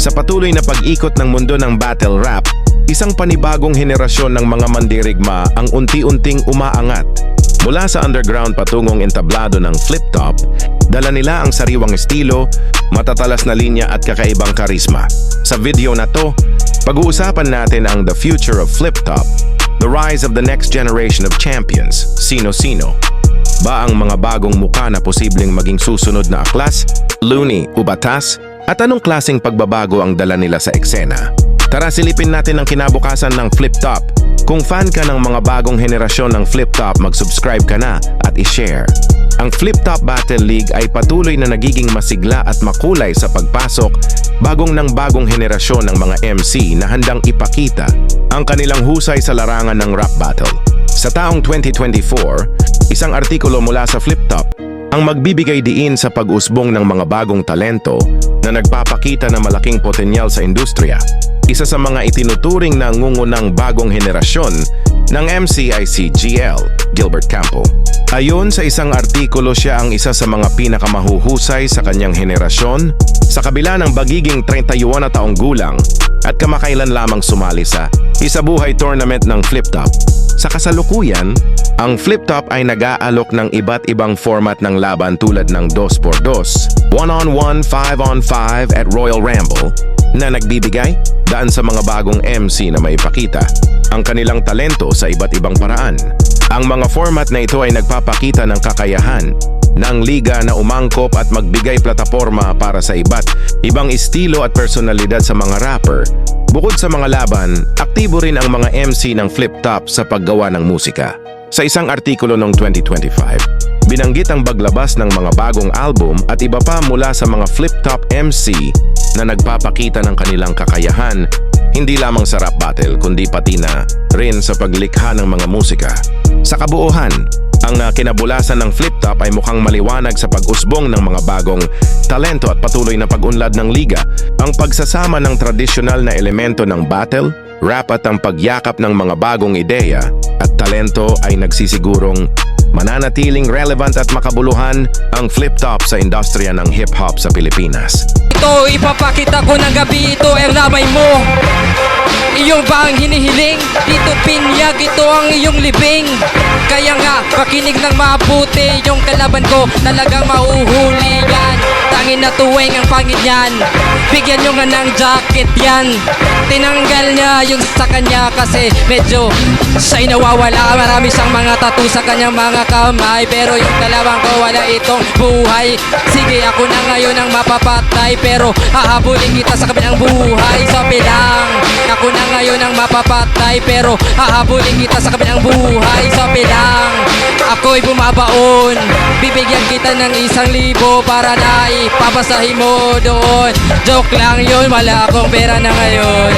Sa patuloy na pag-ikot ng mundo ng battle rap, isang panibagong henerasyon ng mga mandirigma ang unti-unting umaangat. Mula sa underground patungong entablado ng flip-top, dala nila ang sariwang estilo, matatalas na linya at kakaibang karisma. Sa video na to, pag-uusapan natin ang The Future of Flip-top, the rise of the next generation of champions, sino-sino. Ba ang mga bagong muka na posibleng maging susunod na aklas, Looney o batas? At anong klaseng pagbabago ang dala nila sa eksena? Tara silipin natin ang kinabukasan ng flip-top. Kung fan ka ng mga bagong henerasyon ng flip-top, mag-subscribe ka na at i-share. Ang Flip-Top Battle League ay patuloy na nagiging masigla at makulay sa pagpasok bagong henerasyon ng mga MC na handang ipakita ang kanilang husay sa larangan ng rap battle. Sa taong 2024, isang artikulo mula sa Flip-Top ang magbibigay diin sa pag-usbong ng mga bagong talento na nagpapakita ng malaking potensyal sa industriya. Isa sa mga itinuturing na ngungunang bagong henerasyon ng MC ay si GL, Gilbert Campo. Ayon sa isang artikulo, siya ang isa sa mga pinakamahuhusay sa kanyang henerasyon sa kabila ng bagiging 31 na taong gulang at kamakailan lamang sumali sa isabuhay tournament ng flip-top. Sa kasalukuyan, ang flip-top ay nag-aalok ng iba't ibang format ng laban tulad ng 2x2, 1-on-1, 5-on-5 at Royal Rumble na nagbibigay daan sa mga bagong MC na maipakita ang kanilang talento sa iba't ibang paraan. Ang mga format na ito ay nagpapakita ng kakayahan ng liga na umangkop at magbigay plataporma para sa iba't ibang estilo at personalidad sa mga rapper. Bukod sa mga laban, aktibo rin ang mga MC ng flip-top sa paggawa ng musika. Sa isang artikulo noong 2025, binanggit ang paglabas ng mga bagong album at iba pa mula sa mga flip-top MC na nagpapakita ng kanilang kakayahan hindi lamang sa rap battle kundi pati na rin sa paglikha ng mga musika. Sa kabuuhan, ang kinabulasan ng flip-top ay mukhang maliwanag sa pag-usbong ng mga bagong talento at patuloy na pag-unlad ng liga. Ang pagsasama ng tradisyonal na elemento ng battle, rap at ang pagyakap ng mga bagong ideya at talento ay nagsisigurong mananatiling relevant at makabuluhan ang flip-top sa industriya ng hip-hop sa Pilipinas. Ito, ipapakita ko ng gabi, ito ang lamay mo. Iyong ba ang hinihiling? Dito pinyag, ito ang iyong libing. Kaya nga, pakinig ng mabuti. Yung kalaban ko, talagang mahuhuli yan. Tangin na tuwing ang pangit yan. Bigyan nyo nga ng jacket yan. Tinanggal niya yung sa kanya kasi medyo siya'y nawawala. Marami siyang mga tattoo sa kanyang mga kamay. Pero yung kalaban ko, wala itong buhay. Sige, ako na ngayon ang mapapatay. Pero hahabulin kita sa kabilang buhay. So bilang, ako na ngayon ang mapapatay. Pero hahabulin kita sa kabilang buhay. So bilang, ako'y bumabaon. Bibigyan kita ng 1,000 para na ipapasahin mo doon. Joke lang yun, wala akong pera na ngayon.